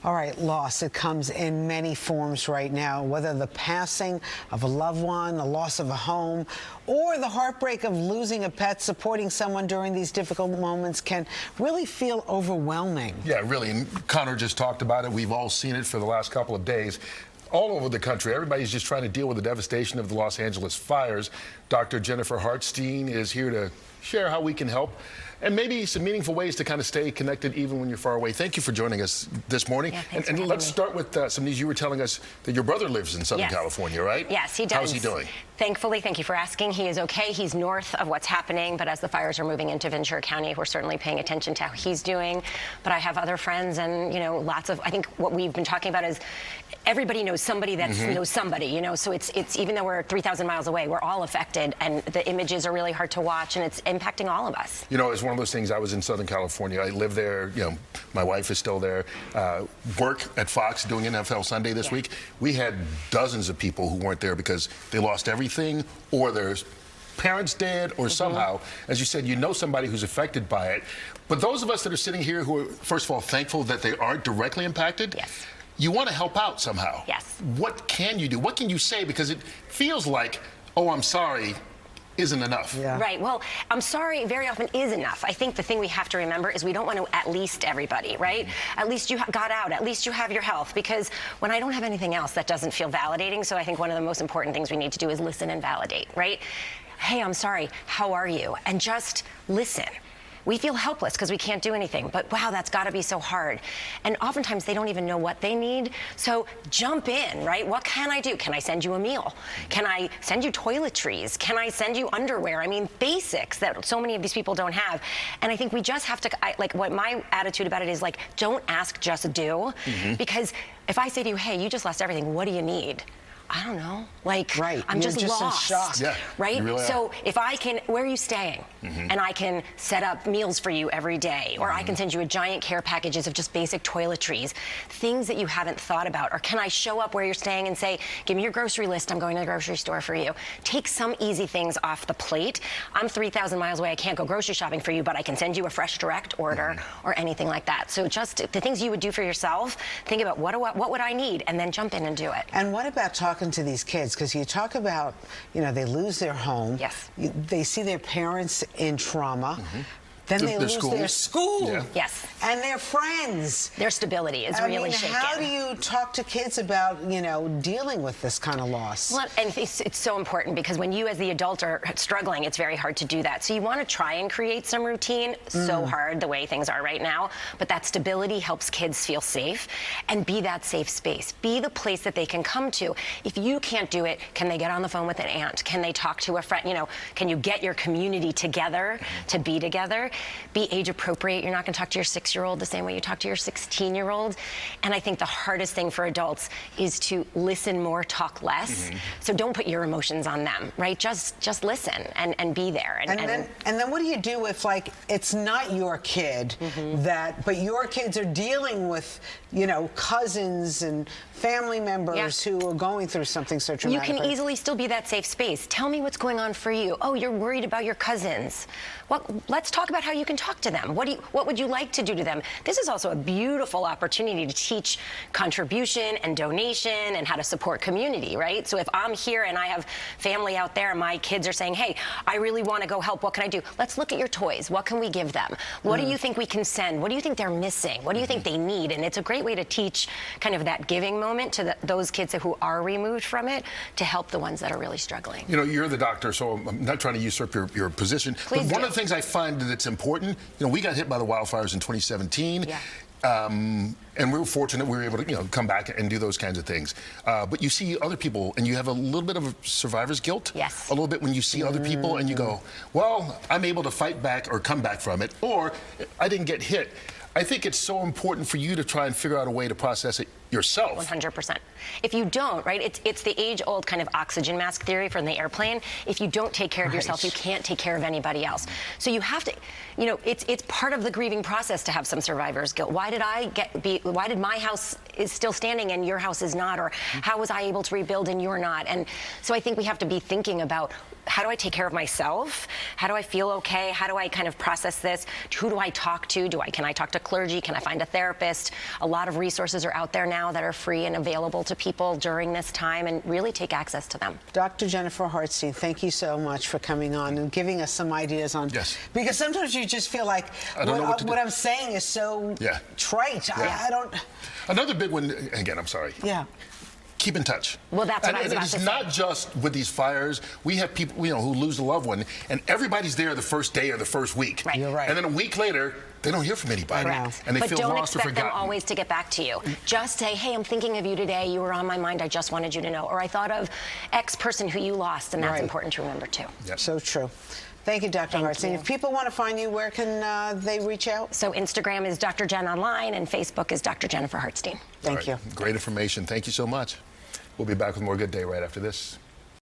All right, loss. It comes in many forms right now, whether the passing of a loved one, the loss of a home, or the heartbreak of losing a pet. Supporting someone during these difficult moments can really feel overwhelming. Yeah, really. And Connor just talked about it. We've all seen it for the last couple of days. All over the country, everybody's just trying to deal with the devastation of the Los Angeles fires. Dr. Jennifer Hartstein is here to share how we can help and maybe some meaningful ways to kind of stay connected even when you're far away. Thank you for joining us this morning. Yeah, and let's start with some news. You were telling us that your brother lives in Southern California, right? Yes, he does. How's he doing? Thankfully, thank you for asking. He is okay. He's north of what's happening, but as the fires are moving into Ventura County, we're certainly paying attention to how he's doing. But I have other friends and, you know, lots of, I think what we've been talking about is everybody knows somebody that knows somebody, you know, so it's even though we're 3,000 miles away, we're all affected, and the images are really hard to watch, and it's impacting all of us. You know, it's one of those things. I was in Southern California. I live there. You know, my wife is still there. Work at Fox doing NFL Sunday this week. We had dozens of people who weren't there because they lost everything, or their parents dead, or somehow, as you said, you know somebody who's affected by it. But those of us that are sitting here who are, first of all, thankful that they aren't directly impacted. Yes. You want to help out somehow. Yes. What can you do? What can you say? Because it feels like, oh, I'm sorry, isn't enough. Yeah. Right. Well, I'm sorry very often is enough. I think the thing we have to remember is we don't want to at least everybody, right? At least you got out. At least you have your health. Because when I don't have anything else, that doesn't feel validating. So I think one of the most important things we need to do is listen and validate, right? Hey, I'm sorry. How are you? And just listen. We feel helpless because we can't do anything, but wow, that's got to be so hard. And oftentimes they don't even know what they need. So jump in, right? What can I do? Can I send you a meal? Can I send you toiletries? Can I send you underwear? I mean, basics that so many of these people don't have. And I think we just have to, like, what my attitude about it is, like, don't ask, just do. Because if I say to you, hey, you just lost everything, what do you need? I don't know. Like, right. I'm just in lost. shock. Yeah, right? Really so if I can, where are you staying? And I can set up meals for you every day, or I can send you a giant care packages of just basic toiletries, things that you haven't thought about. Or can I show up where you're staying and say, give me your grocery list, I'm going to the grocery store for you. Take some easy things off the plate. I'm 3,000 miles away, I can't go grocery shopping for you, but I can send you a fresh direct order or anything like that. So just the things you would do for yourself, think about what would I need, and then jump in and do it. And what about talking to these kids? Because you talk about, you know, they lose their home. Yes. They see their parents in trauma. Then they lose school. their school. Yeah. Yes. And their friends. Their stability is really shaken. How do you talk to kids about, you know, dealing with this kind of loss? Well, and it's so important because when you as the adult are struggling, it's very hard to do that. So you want to try and create some routine. So hard the way things are right now. But that stability helps kids feel safe, and be that safe space. Be the place that they can come to. If you can't do it, can they get on the phone with an aunt? Can they talk to a friend? You know, can you get your community together to be together? Be age appropriate. You're not going to talk to your 6-year-old the same way you talk to your 16-year-old. And I think the hardest thing for adults is to listen more, talk less. So don't put your emotions on them, right? Just listen and be there. And then what do you do if, like, it's not your kid but your kids are dealing with, you know, cousins and family members who are going through something so traumatic? You can easily still be that safe space. Tell me what's going on for you. Oh, you're worried about your cousins. Well, let's talk about how you can talk to them. What would you like to do to them? This is also a beautiful opportunity to teach contribution and donation and how to support community, right? So if I'm here and I have family out there and my kids are saying, hey, I really want to go help, what can I do? Let's look at your toys. What can we give them? What do you think we can send? What do you think they're missing? What do you think they need? And it's a great way to teach kind of that giving moment to those kids who are removed from it, to help the ones that are really struggling. You know, you're the doctor, so I'm not trying to usurp your position. Please but one do. of the things I find that's important, you know, we got hit by the wildfires in 2017. Yeah. And we were fortunate we were able to, you know, come back and do those kinds of things. But you see other people, and you have a little bit of survivor's guilt. Yes. A little bit when you see other people, and you go, well, I'm able to fight back or come back from it, or I didn't get hit. I think it's so important for you to try and figure out a way to process it yourself. 100%. If you don't, right, it's the age-old kind of oxygen mask theory from the airplane. If you don't take care of yourself, you can't take care of anybody else. So you have to, you know, it's part of the grieving process to have some survivor's guilt. Why did my house is still standing and your house is not? Or how was I able to rebuild and you're not? And so I think we have to be thinking about take care of myself? How do I feel okay? How do I kind of process this? Who do I talk to? Can I talk to clergy? Can I find a therapist? A lot of resources are out there now that are free and available to people during this time, and really take access to them. Dr. Jennifer Hartstein, thank you so much for coming on and giving us some ideas on. Yes. Because sometimes you just feel like what I'm saying is so trite. Yeah. I don't. Another big one. Again, I'm sorry. Yeah. Keep in touch. Well, that's what I was about to say. It's not just with these fires. We have people, who lose a loved one, and everybody's there the first day or the first week. Right. You're right. And then a week later, they don't hear from anybody. Correct. And they but feel don't lost or expect forgotten. them always to get back to you. Just say, hey, I'm thinking of you today. You were on my mind. I just wanted you to know. Or I thought of X person who you lost, and that's important to remember, too. Yep. So true. Thank you, Dr. Hartstein. you. If people want to find you, where can they reach out? So Instagram is Dr. Jen Online, and Facebook is Dr. Jennifer Hartstein. Thank you. Great information. Thank you so much. We'll be back with more Good Day right after this.